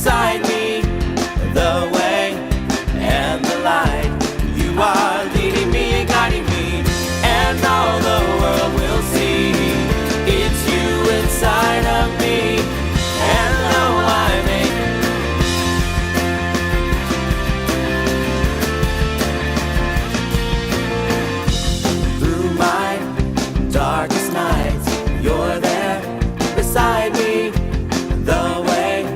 beside me, the way and the light. You are leading me and guiding me, and all the world will see it's you inside of me. And though I may through my darkest nights, you're there beside me, the way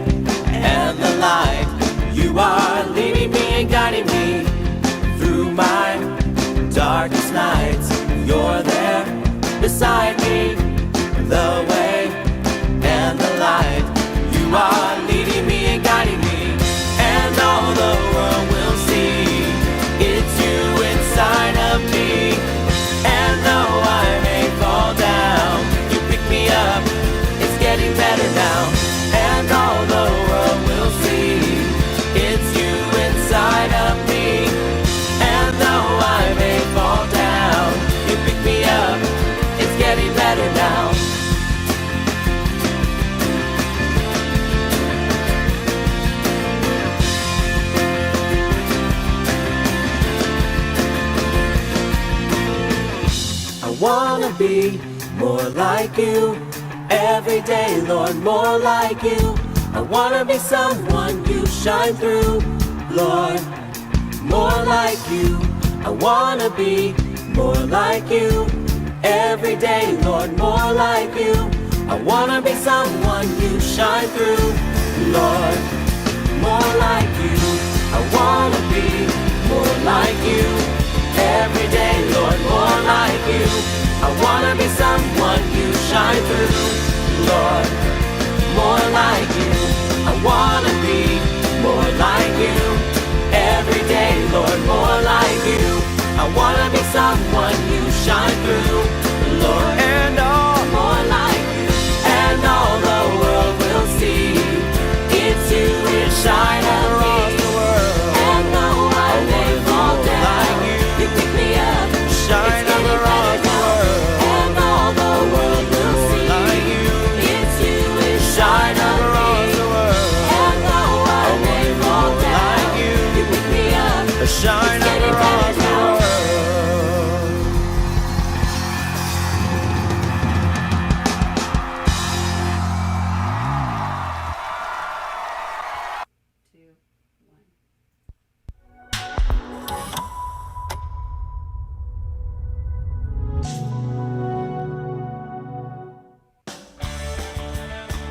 and the light. You are leading me and guiding me through my darkest nights. You're there beside me, the way and the light. You are leading me and guiding me, and all the world will see it's you inside of me. And though I may fall down, you pick me up, it's getting better now. And all the world will see it's you inside of me. And though I may fall down, you pick me up, it's getting better now. I wanna be more like you every day, Lord, more like you. I wanna be someone you shine through, Lord, more like you. I wanna be more like you every day, Lord, more like you. I wanna be someone you shine through, Lord, more like you. I wanna be more like you every day, Lord, more like you. I wanna be someone you shine through, Lord, more like you. I wanna be more like you every day, Lord, more like you. I wanna be someone you shine through, Lord, and all more like you. And all the world will see it's you inside of me. And though I may fall down, you pick me up, shine across the world. And all the world will see it's you inside of me. And though I may fall down, you pick me up, shine across the world.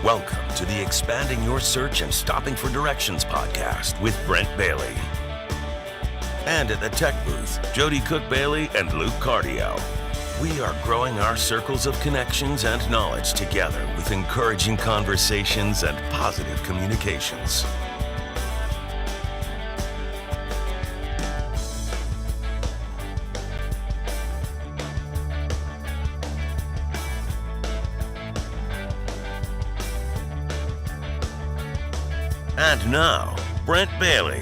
Welcome to the Expanding Your Search and Stopping for Directions podcast with Brent Bailey. And at the tech booth, Jody Cook-Bailey and Luke Cardio. We are growing our circles of connections and knowledge together with encouraging conversations and positive communications. And now, Brent Bailey.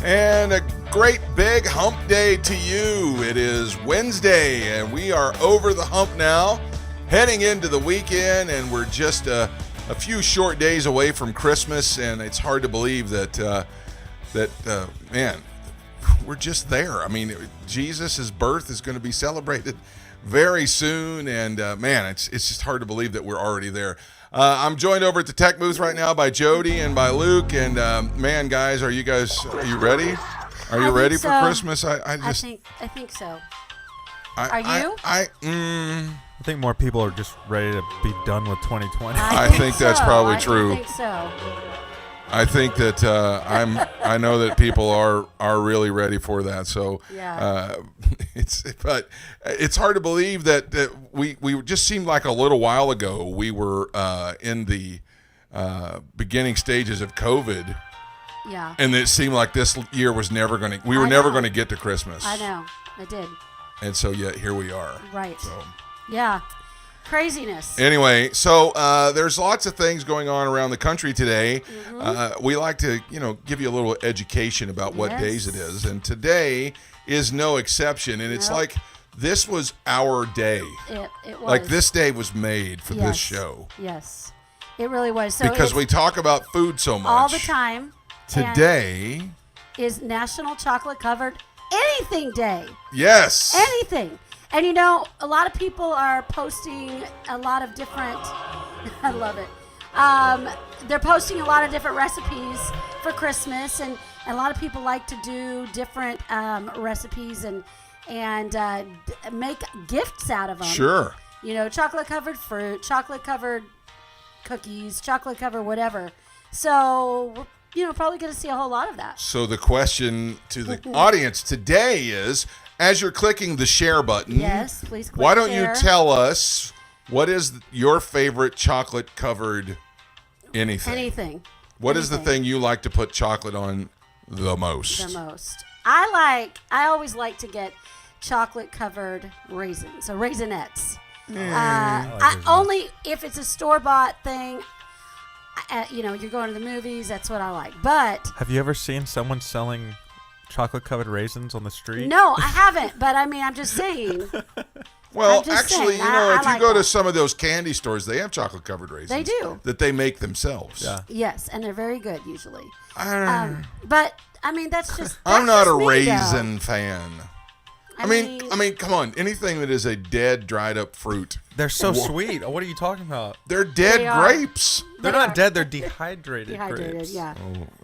And a great big hump day to you. It is Wednesday, and we are over the hump now, heading into the weekend, and we're just a few short days away from Christmas, and it's hard to believe that, man, we're just there. I mean, Jesus' birth is going to be celebrated very soon, and man, it's just hard to believe that we're already there. I'm joined over at the tech booth right now by Jody and by Luke, and man, guys, are you ready? Are you ready for Christmas? I think so. Are you? I think more people are just ready to be done with 2020. I think that's probably true. I think so. I think that I know that people are really ready for that. So yeah. But it's hard to believe that we just seemed like a little while ago we were in the beginning stages of COVID. Yeah. And it seemed like this year was never going to. We were never going to get to Christmas. I know. I did. And so yet here we are. Right. So. Yeah. Craziness. Anyway, so there's lots of things going on around the country today. Mm-hmm. We like to, give you a little education about what days it is, and today is no exception. And it's like this was our day. It was. Like this day was made for this show. Yes. It really was. So because we talk about food so much all the time. Today is National Chocolate Covered Anything Day. Yes. Anything. And you know, a lot of people are posting a lot of different, I love it. They're posting a lot of different recipes for Christmas, and a lot of people like to do different recipes and make gifts out of them. Sure. You know, chocolate covered fruit, chocolate covered cookies, chocolate covered whatever. So, we're probably going to see a whole lot of that. So the question to the audience today is, as you're clicking the share button, yes, please click why don't share. you tell us what is your favorite chocolate covered anything? Anything. What is the thing you like to put chocolate on the most? The most. I always like to get chocolate covered raisins, so Raisinets. Only if it's a store-bought thing. You're going to the movies, that's what I like. But have you ever seen someone selling chocolate covered raisins on the street? No, I haven't, but I mean, I'm just saying. Well, I'm just actually, saying, if you like go that. to some of those candy stores, they have chocolate covered raisins. They do. That they make themselves. Yeah. Yes, and they're very good usually. But I mean, that's just. I'm that's not a just me, raisin fan. I mean, come on. Anything that is a dead, dried up fruit. They're so sweet. What are you talking about? They're dead They are. grapes. They're They not are. dead. They're dehydrated, Dehydrated, grapes. yeah.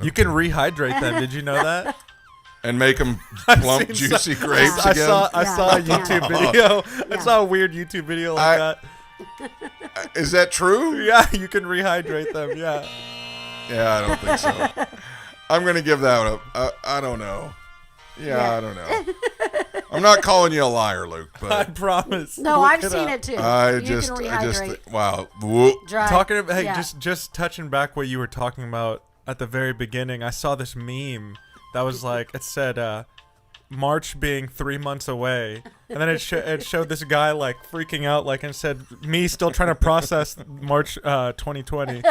You can rehydrate them. Did you know that? And make them plump, seen juicy grapes I again. saw a Yeah. YouTube video. I Yeah. saw a weird YouTube video like that. Is that true? Yeah, you can rehydrate them. Yeah. Yeah, I don't think so. I'm going to give that up. I don't know. Yeah, I don't know. I'm not calling you a liar, Luke, I but promise. No, Look I've seen up. it too. I You just, can rehydrate. wow. Whoop. Dry. Talking about, hey, Yeah. just touching back what you were talking about at the very beginning. I saw this meme that was like, it said, March being 3 months away, and then it showed this guy like freaking out, like, and said, me still trying to process March 2020.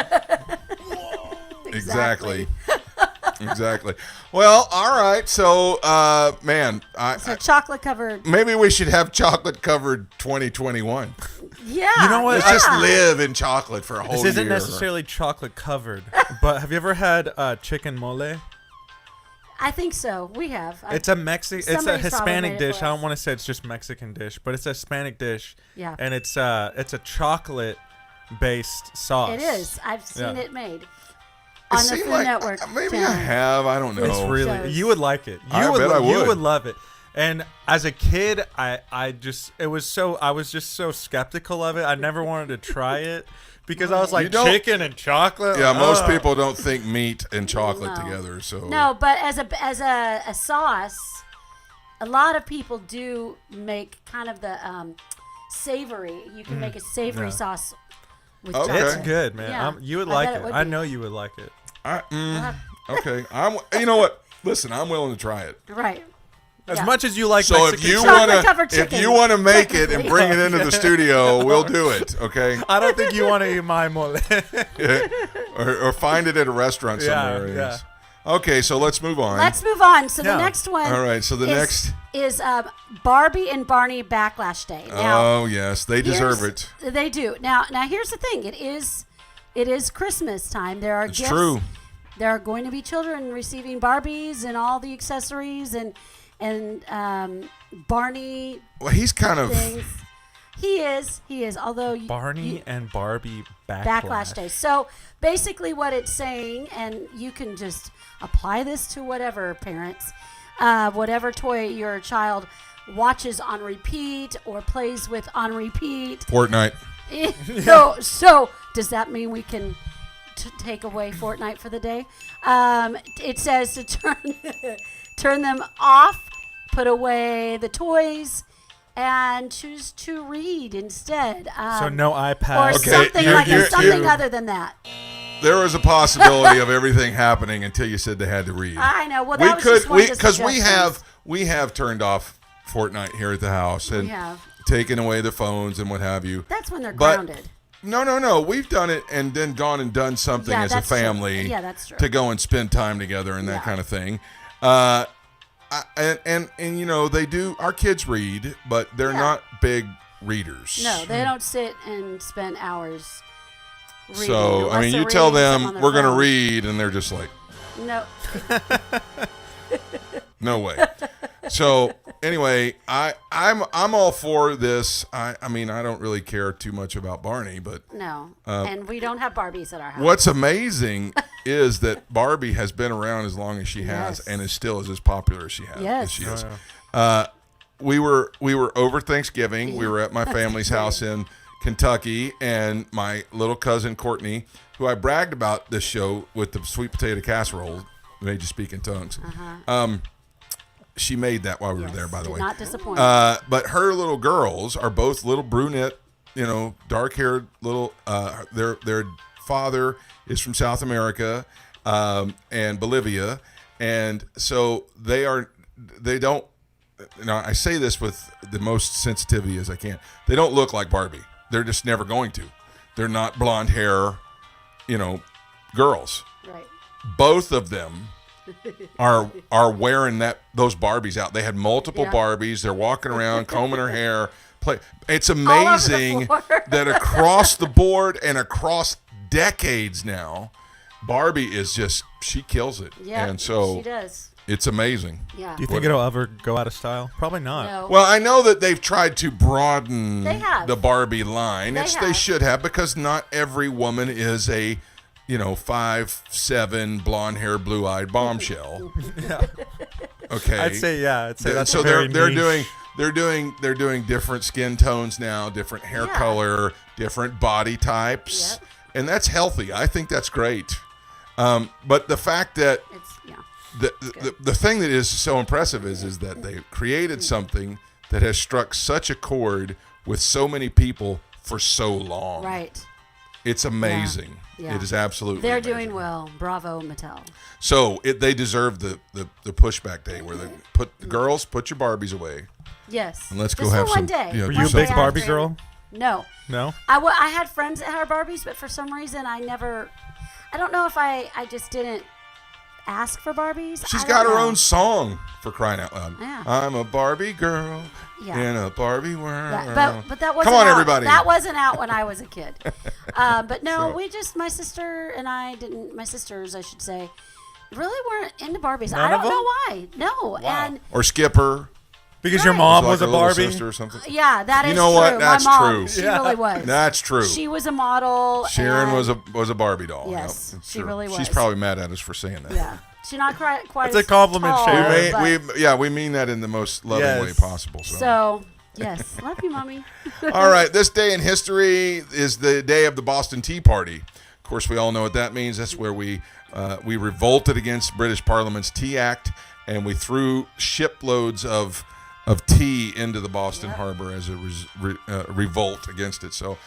Exactly. Exactly. Well, all right. So, man, So chocolate covered. maybe we should have chocolate covered 2021. Yeah. You know what? Let's just live in chocolate for a whole This isn't year. necessarily chocolate covered, but have you ever had chicken mole? I think so. We have. It's a It's a Somebody's probably Hispanic made it dish. for I us. don't want to say it's just Mexican dish, but it's a Hispanic dish. Yeah. And it's a chocolate based sauce. It is. I've seen Yeah. it made It on the seemed Food like- Network. Maybe channel. I have. I don't know. It's really Shows. you would like it. I bet I You would. would love it. And as a kid, I was just so skeptical of it. I never wanted to try it because I was like chicken and chocolate. Yeah, most ugh. people don't think meat and chocolate No. together. So No, but as a sauce, a lot of people do make kind of the savory. You can make a savory Yeah. sauce with Okay. chocolate. It's good, man. Yeah. You would I like bet it. would I be. know you would like it. Okay. You know what? Listen, I'm willing to try it. Right. As Yeah. much as you like So Mexican if you food, want Chocolate-covered to, if chicken. you want to make it and bring it into the studio, we'll do it. Okay. I don't think you want to eat my mole. or find it at a restaurant somewhere. Yeah, yes. Okay, so let's move on. Let's move on. So Yeah. the next one. All right, so the next- is Barbie and Barney Backlash Day. Now, Oh yes, they deserve it. They do. Now here's the thing. It is Christmas time. There are It's gifts. true. There are going to be children receiving Barbies and all the accessories and Barney Well, he's kind of. things. He is. Although Barney and Barbie Backlash Day. So basically, what it's saying, and you can just apply this to whatever parents, whatever toy your child watches on repeat or plays with on repeat. Fortnite. So does that mean we can take away Fortnite for the day? It says to turn them off, put away the toys, and choose to read instead. So no Or iPad. Okay, something you're- like you're- that, something you're- other than that. There was a possibility of everything happening until you said they had to read. I know. Well, that was just one of the because suggestions. we have turned off Fortnite here at the house and have. taken away the phones and what have you. That's when they're But- grounded. No. We've done it and then gone and done something Yeah, as a that's true. family Yeah, that's true. to go and spend time together and that Yeah. kind of thing. And you know, they do. Our kids read, but they're Yeah. not big readers. No, they don't sit and spend hours So, I unless mean, they're you tell reading something them on we're their going to phone. read, and they're just like, No. no way. So anyway, I'm all for this. I mean, I don't really care too much about Barney, but No. And we don't have Barbies at our house. what's amazing is that Barbie has been around as long as she has, Yes. and is still as popular as she has. Yes. As she is. Oh, We were over Thanksgiving. We were at my family's house in Kentucky, and my little cousin Courtney, who I bragged about this show with the sweet potato casserole, made you speak in tongues. She made that while we were there, by the Did way. not disappoint. But her little girls are both little brunette, dark-haired little. Their father is from South America and Bolivia, and so they don't. I say this with the most sensitivity as I can. They don't look like Barbie. They're just never going to. They're not blonde hair, girls. right. Both of them are wearing those Barbies out. They had multiple Yeah. Barbies. They're walking around, combing her hair. It's over the amazing floor. that across the board and across decades now, Barbie is just, she kills it. Yeah. And so she does. it's amazing. Yeah. do you think it'll ever go out of style? Probably not. No. Well, I know that they've tried to broaden They have. the Barbie line. They They have. should have, because not every woman is a 5'7", blonde-haired, blue-eyed bombshell. Yeah. Okay, I'd say that's so very they're niche. doing different skin tones now, different hair Yeah. color, different body types, Yep. and that's healthy. I think that's great. But the fact that the thing that is so impressive is that they created something that has struck such a chord with so many people for so long. Right. It's amazing. Yeah. It is absolutely They're amazing. doing well. Bravo, Mattel. So they deserve the pushback day where they put the girls, put your Barbies away. Yes. And let's go Just have for some- one day. yeah, Were do you a big something. Barbie girl? No. No. I had friends that had Barbies, but for some reason I don't know if I just didn't ask for Barbies. She's I got don't her know. own song, for crying out loud. Yeah. I'm a Barbie girl Yeah. in a Barbie world. Yeah, but that wasn't Come on, out. everybody. That wasn't out when I was a kid. But no, So- my sister and I didn't. My sisters, I should say, really weren't into Barbies. None I of don't them? know why. No, and Or Skipper. Because your Right. mom like was her a little Barbie. sister or something. yeah, that is You know true. what? That's my mom, true. She Yeah. really was. That's true. She was a model. Sharon and- was a Barbie doll. Yes, Yep, it's she true. really She's was. probably mad at us for saying that. Yeah, she's not quite. That's a as compliment, tall, Sharon. but- We mean that in the most loving Yes. way possible. So yes, love you, mommy. All right, this day in history is the day of the Boston Tea Party. Of course, we all know what that means. That's where we revolted against British Parliament's Tea Act, and we threw shiploads of tea into the Boston Harbor as a revolt against it. So,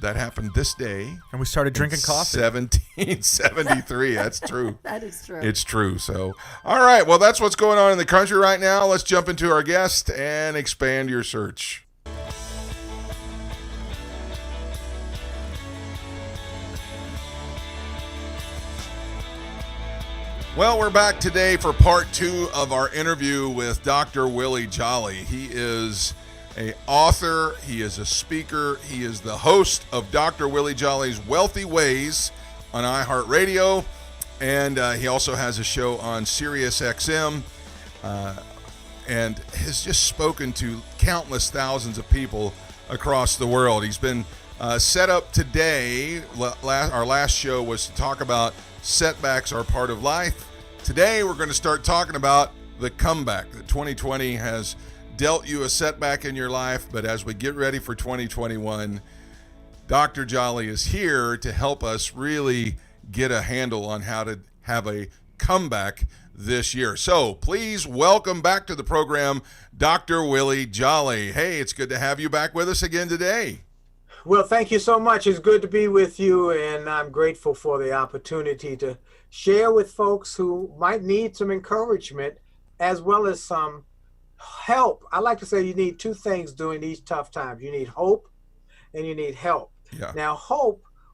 that happened this day. And we started drinking coffee. 1773. That's true. That is true. It's true. So, all right. Well, that's what's going on in the country right now. Let's jump into our guest and expand your search. Well, we're back today for part 2 of our interview with Dr. Willie Jolley. He is an author, he is a speaker, he is the host of Dr. Willie Jolley's Wealthy Ways on iHeartRadio, and he also has a show on Sirius XM, and has just spoken to countless thousands of people across the world. He's been set up today. Our last show was to talk about setbacks are part of life. Today we're going to start talking about the comeback. 2020 has dealt you a setback in your life, but as we get ready for 2021, Dr. Jolley is here to help us really get a handle on how to have a comeback this year. So please welcome back to the program, Dr. Willie Jolley. Hey, it's good to have you back with us again today. Well, thank you so much. It's good to be with you, and I'm grateful for the opportunity to share with folks who might need some encouragement as well as some help. I like to say you need 2 things during these tough times. You need hope and you need help. Yeah. Now,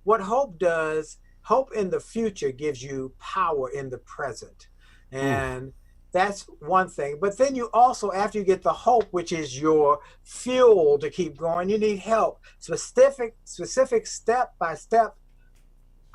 what hope does, hope in the future gives you power in the present. And that's one thing. But then you also, after you get the hope, which is your fuel to keep going, you need help. Specific step-by-step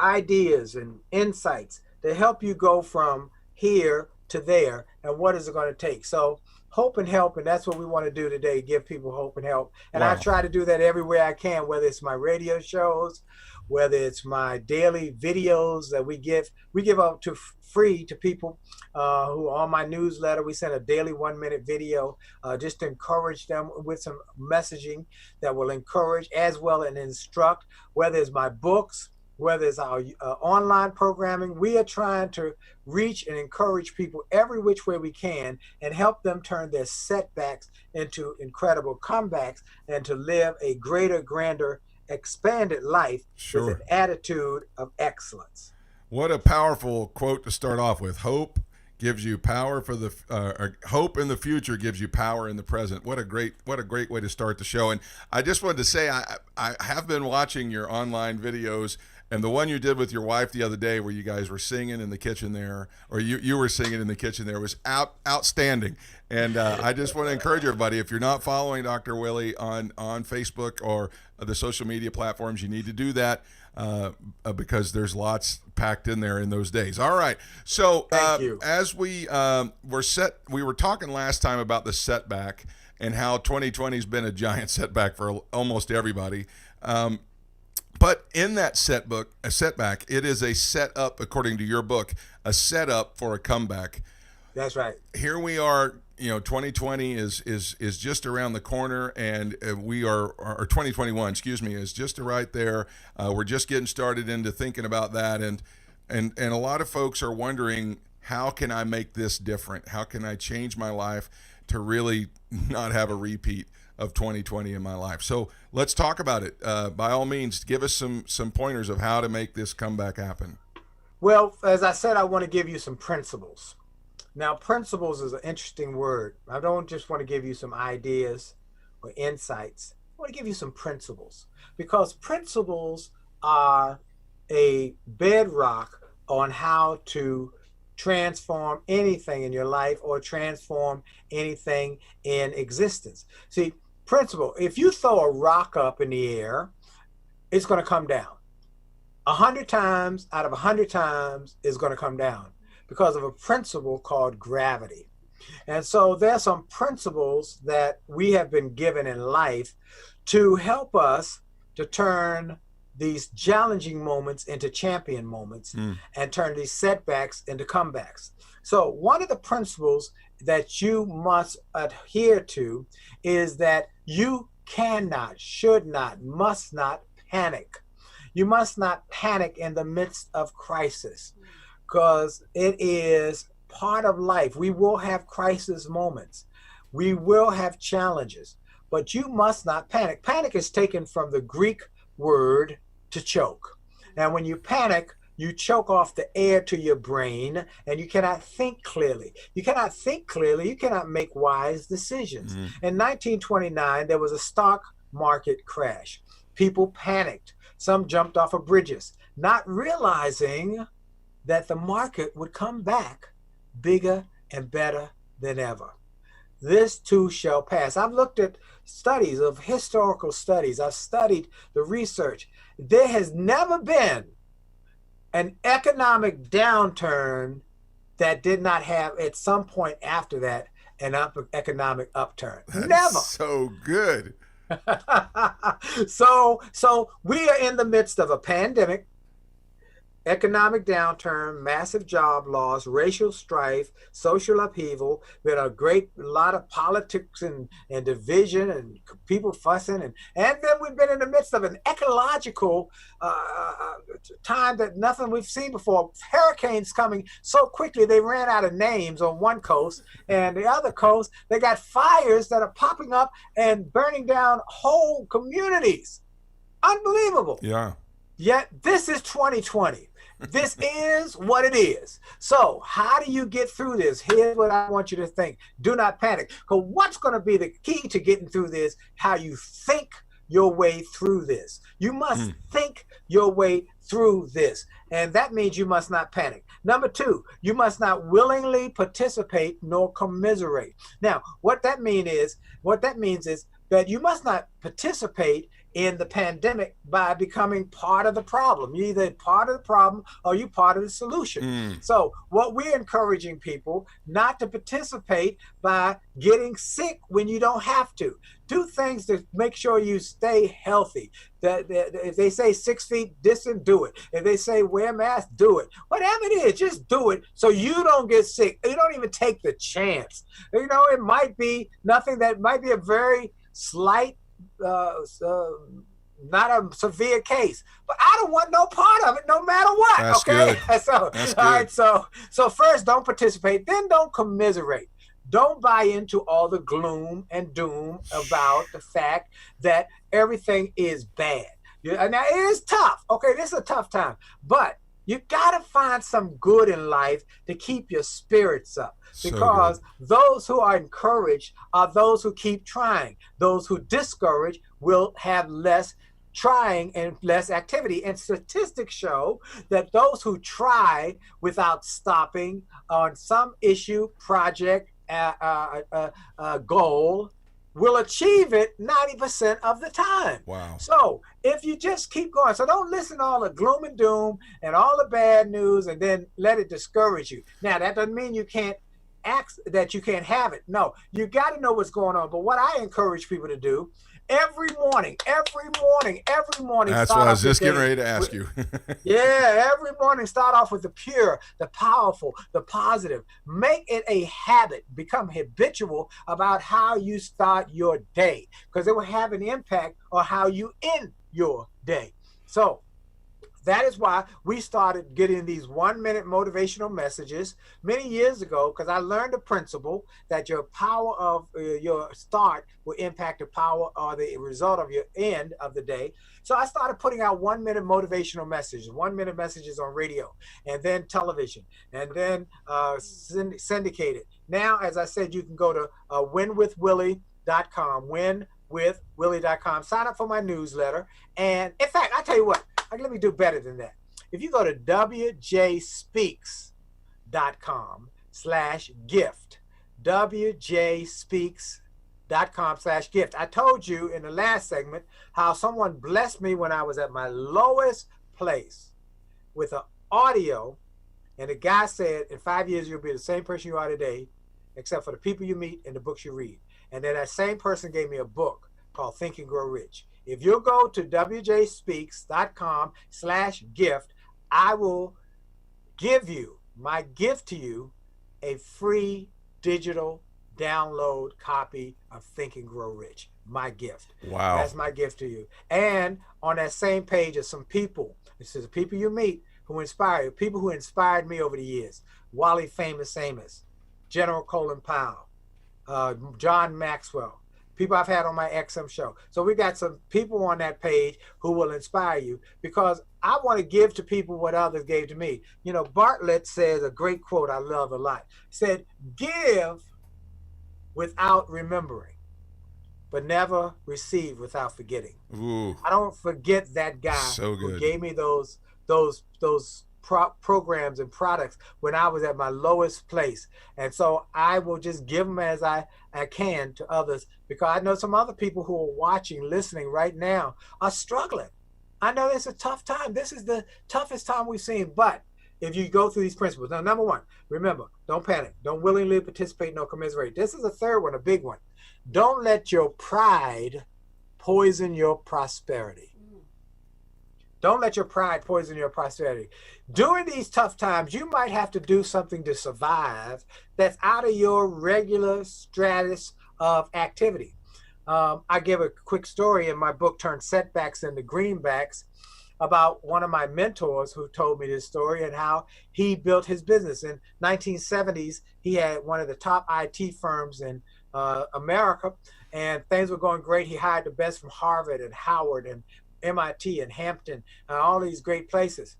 ideas and insights to help you go from here to there, and what is it going to take. So hope and help, and that's what we want to do today, give people hope and help. And Wow. I try to do that everywhere I can, whether it's my radio shows, whether it's my daily videos that we give out to free to people who are on my newsletter. We send a daily 1-minute video just to encourage them with some messaging that will encourage as well and instruct, whether it's my books, whether it's our online programming. We are trying to reach and encourage people every which way we can and help them turn their setbacks into incredible comebacks and to live a greater, grander, expanded life Sure. with an attitude of excellence. What a powerful quote to start off with. Hope gives you power for the hope in the future gives you power in the present. What a great way to start the show. And I just wanted to say I have been watching your online videos, and the one you did with your wife the other day where you guys were singing in the kitchen there, or you were singing in the kitchen there, was outstanding. And I just want to encourage everybody, if you're not following Dr. Willie on Facebook or the social media platforms, you need to do that because there's lots packed in there in those days. All right. So Thank you. as we were talking last time about the setback and how 2020 has been a giant setback for almost everybody. But in that setback, it is a setup, according to your book, a setup for a comeback. That's right. Here we are, 2020 is just around the corner, and or 2021, is just right there. We're just getting started into thinking about that, and a lot of folks are wondering, how can I make this different? How can I change my life to really not have a repeat of 2020 in my life? So let's talk about it. By all means, give us some pointers of how to make this comeback happen. Well, as I said, I want to give you some principles. Now, principles is an interesting word. I don't just want to give you some ideas or insights. I want to give you some principles, because principles are a bedrock on how to transform anything in your life or transform anything in existence. See, principle, if you throw a rock up in the air, it's going to come down. 100 times out of 100 times it's going to come down because of a principle called gravity. And so there's some principles that we have been given in life to help us to turn these challenging moments into champion moments and turn these setbacks into comebacks. So one of the principles that you must adhere to is that you cannot, should not, must not panic. You must not panic in the midst of crisis, because it is part of life. We will have crisis moments. We will have challenges, but you must not panic. Panic is taken from the Greek word to choke. Now, when you panic, you choke off the air to your brain and you cannot think clearly. You cannot think clearly. You cannot make wise decisions. In 1929, there was a stock market crash. People panicked. Some jumped off of bridges, not realizing that the market would come back bigger and better than ever. This too shall pass. I've looked at studies of historical studies. I've studied the research. There has never been an economic downturn that did not have at some point after that an economic upturn. That's Never. so good. So we are in the midst of a pandemic, economic downturn, massive job loss, racial strife, social upheaval. We had a lot of politics and division and people fussing. And then we've been in the midst of an ecological time that nothing we've seen before. Hurricanes coming so quickly, they ran out of names on one coast, and the other coast, they got fires that are popping up and burning down whole communities. Unbelievable. Yeah. Yet this is 2020. This is what it is. So how do you get through this? Here's what I want you to think. Do not panic. Because what's going to be the key to getting through this? How you think your way through this. You must think your way through this. And that means you must not panic. Number two, you must not willingly participate nor commiserate. Now, what that means is that you must not participate in the pandemic by becoming part of the problem. You're either part of the problem or you're part of the solution. So what we're encouraging people not to participate by getting sick when you don't have to. Do things to make sure you stay healthy. If they say 6 feet distant, do it. If they say wear a mask, do it. Whatever it is, just do it so you don't get sick. You don't even take the chance. You know, it might be nothing that might be a very slight, not a severe case, but I don't want no part of it, no matter what. That's okay, good. so That's all right, good. so first, don't participate, then don't commiserate. Don't buy into all the gloom and doom about the fact that everything is bad. Now it is tough. Okay, this is a tough time, but you gotta find some good in life to keep your spirits up. Because those who are encouraged are those who keep trying. Those who discourage will have less trying and less activity. And statistics show that those who try without stopping on some issue, project, goal, will achieve it 90% of the time. Wow. So if you just keep going, so don't listen to all the gloom and doom and all the bad news and then let it discourage you. Now, that doesn't mean you can't that you can't have it. No, you got to know what's going on. But what I encourage people to do every morning. That's what I was just getting ready to ask you. Yeah, every morning start off with the pure, the powerful, the positive. Make it a habit. Become habitual about how you start your day, because it will have an impact on how you end your day. So that is why we started getting these 1-minute motivational messages many years ago, because I learned the principle that your power of your start will impact the power or the result of your end of the day. So I started putting out 1-minute motivational messages, 1-minute messages on radio, and then television, and then syndicated. Now, as I said, you can go to winwithwillie.com, winwithwillie.com, sign up for my newsletter. And in fact, I tell you what, let me do better than that. If you go to wjspeaks.com/gift, wjspeaks.com/gift. I told you in the last segment how someone blessed me when I was at my lowest place with an audio, and the guy said, in 5 years, you'll be the same person you are today, except for the people you meet and the books you read. And then that same person gave me a book called Think and Grow Rich. If you go to wjspeaks.com/gift, I will give you, my gift to you, a free digital download copy of Think and Grow Rich. My gift. Wow. That's my gift to you. And on that same page are some people. This is the people you meet who inspire you, people who inspired me over the years. Wally Famous Amos, General Colin Powell, John Maxwell, people I've had on my XM show. So we got some people on that page who will inspire you, because I want to give to people what others gave to me. You know, Bartlett says a great quote I love a lot. He said, give without remembering, but never receive without forgetting. Ooh. I don't forget that guy who gave me those programs and products when I was at my lowest place. And so I will just give them as I can to others, because I know some other people who are watching, listening right now are struggling. I know it's a tough time. This is the toughest time we've seen. But if you go through these principles, now, number one, remember, don't panic. Don't willingly participate, no commiserate. This is a third one, a big one. Don't let your pride poison your prosperity. Don't let your pride poison your prosperity. During these tough times, you might have to do something to survive that's out of your regular stratus of activity. I give a quick story in my book, Turn Setbacks into Greenbacks, about one of my mentors who told me this story and how he built his business. In 1970s, he had one of the top IT firms in America, and things were going great. He hired the best from Harvard and Howard and MIT and Hampton and all these great places.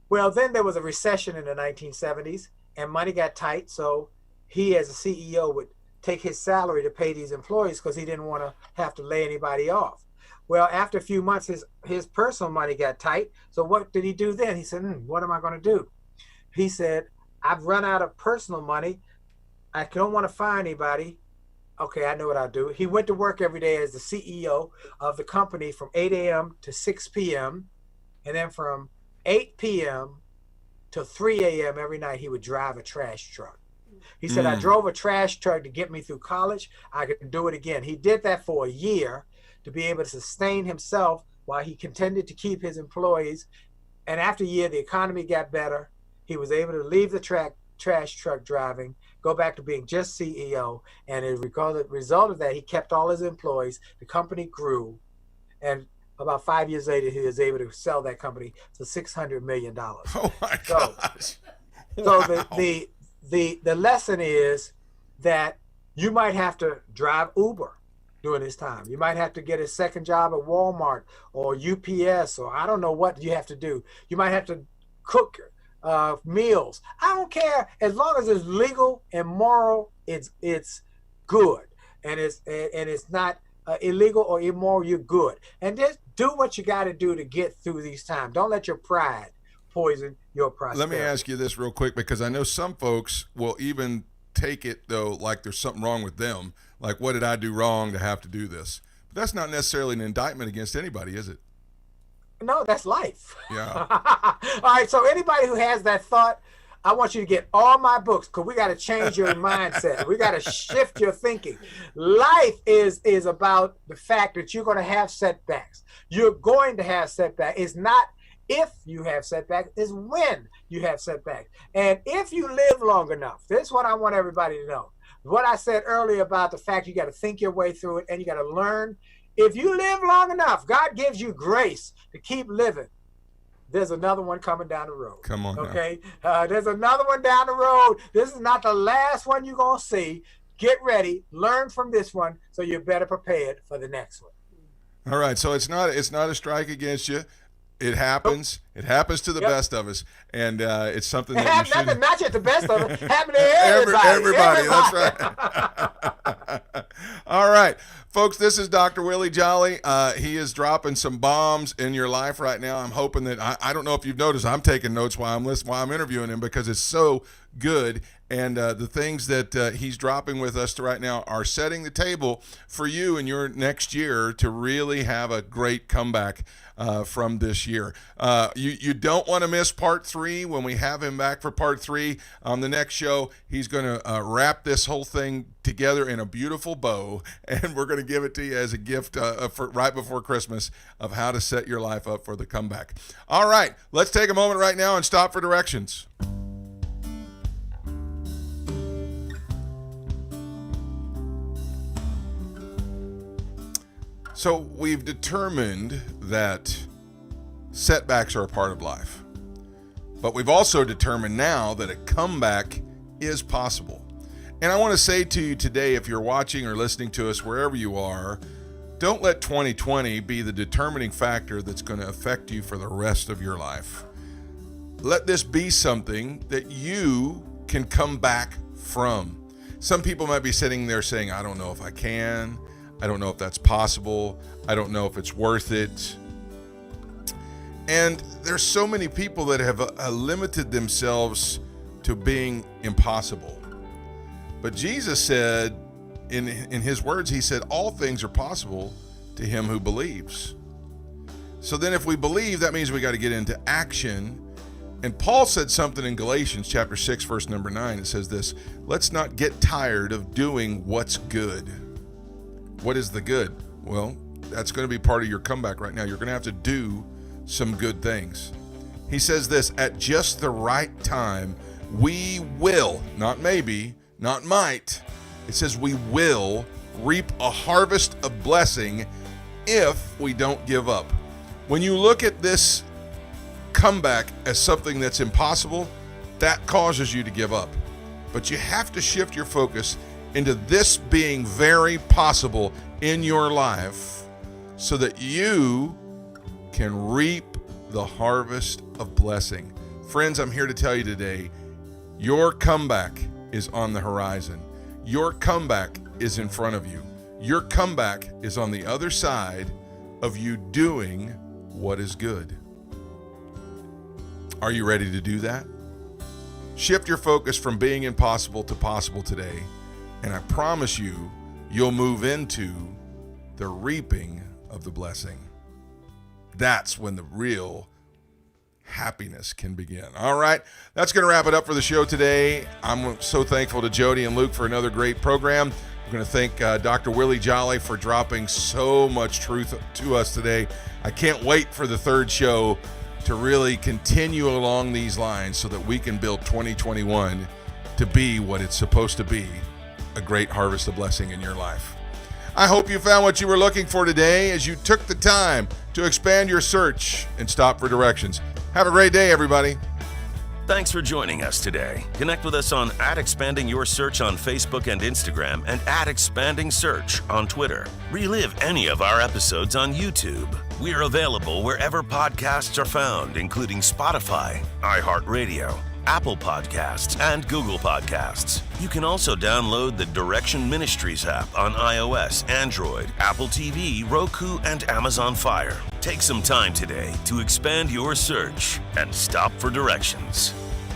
Well, then there was a recession in the 1970s and money got tight. So he, as a CEO, would take his salary to pay these employees because he didn't want to have to lay anybody off. Well, after a few months, his personal money got tight. So what did he do then? He said, what am I going to do? He said, I've run out of personal money. I don't want to fire anybody. Okay, I know what I'll do. He went to work every day as the CEO of the company from 8 a.m. to 6 p.m. And then from 8 p.m. to 3 a.m. every night, he would drive a trash truck. He said, I drove a trash truck to get me through college. I could do it again. He did that for a year to be able to sustain himself while he contended to keep his employees. And after a year, the economy got better. He was able to leave the trash truck driving, go back to being just CEO. And as a result of that, he kept all his employees. The company grew. And about 5 years later, he was able to sell that company for $600 million. Oh, my gosh. So Wow. the lesson is that you might have to drive Uber during this time. You might have to get a second job at Walmart or UPS, or I don't know what you have to do. You might have to cook meals. I don't care, as long as it's legal and moral. It's good, and it's not illegal or immoral. You're good, and just do what you got to do to get through these times. Don't let your pride poison your prosperity. Let me ask you this real quick, because I know some folks will even take it, though, like there's something wrong with them. Like, what did I do wrong to have to do this? But that's not necessarily an indictment against anybody, is it? No, that's life. Yeah. All right, so anybody who has that thought, I want you to get all my books, because we got to change your mindset. We got to shift your thinking. Life is about the fact that you're going to have setbacks. You're going to have setbacks. It's not if you have setbacks, it's when you have setbacks. And if you live long enough, this is what I want everybody to know. What I said earlier about the fact you got to think your way through it and you got to learn. If you live long enough, God gives you grace to keep living. There's another one coming down the road. Come on now. Okay? There's another one down the road. This is not the last one you're going to see. Get ready. Learn from this one so you're better prepared for the next one. All right, so it's not a strike against you. It happens. It happens to the best of us, and it's something that you should. Not just the best of it. Happen to everybody. Everybody. That's right. All right, folks. This is Dr. Willie Jolley. He is dropping some bombs in your life right now. I'm hoping that I don't know if you've noticed. I'm taking notes while I'm interviewing him, because it's so good. And the things that he's dropping with us right now are setting the table for you in your next year to really have a great comeback from this year. You don't want to miss part 3 when we have him back for part 3 on the next show. He's going to wrap this whole thing together in a beautiful bow, and we're going to give it to you as a gift for right before Christmas of how to set your life up for the comeback. All right, let's take a moment right now and stop for directions. So we've determined that setbacks are a part of life, but we've also determined now that a comeback is possible. And I want to say to you today, if you're watching or listening to us wherever you are, don't let 2020 be the determining factor that's going to affect you for the rest of your life. Let this be something that you can come back from. Some people might be sitting there saying, I don't know if I can. I don't know if that's possible. I don't know if it's worth it. And there's so many people that have limited themselves to being impossible. But Jesus said, in his words, he said, all things are possible to him who believes. So then if we believe, that means we got to get into action. And Paul said something in Galatians chapter 6, verse number 9. It says this, let's not get tired of doing what's good. What is the good? Well, that's going to be part of your comeback right now. You're going to have to do some good things. He says this, at just the right time, we will, not maybe, not might. It says we will reap a harvest of blessing if we don't give up. When you look at this comeback as something that's impossible, that causes you to give up. But you have to shift your focus into this being very possible in your life so that you can reap the harvest of blessing. Friends, I'm here to tell you today, your comeback is on the horizon. Your comeback is in front of you. Your comeback is on the other side of you doing what is good. Are you ready to do that? Shift your focus from being impossible to possible today, and I promise you, you'll move into the reaping of the blessing. That's when the real happiness can begin. All right, that's going to wrap it up for the show today. I'm so thankful to Jody and Luke for another great program. We're going to thank Dr. Willie Jolley for dropping so much truth to us today. I can't wait for the third show to really continue along these lines so that we can build 2021 to be what it's supposed to be, a great harvest of blessing in your life. I hope you found what you were looking for today as you took the time to expand your search and stop for directions. Have a great day, everybody. Thanks for joining us today. Connect with us on @expandingyoursearch on Facebook and Instagram and @expandingsearch on Twitter. Relive any of our episodes on YouTube. We're available wherever podcasts are found, including Spotify, iHeartRadio, Apple Podcasts, and Google Podcasts. You can also download the Direction Ministries app on iOS, Android, Apple TV, Roku, and Amazon Fire. Take some time today to expand your search and stop for directions.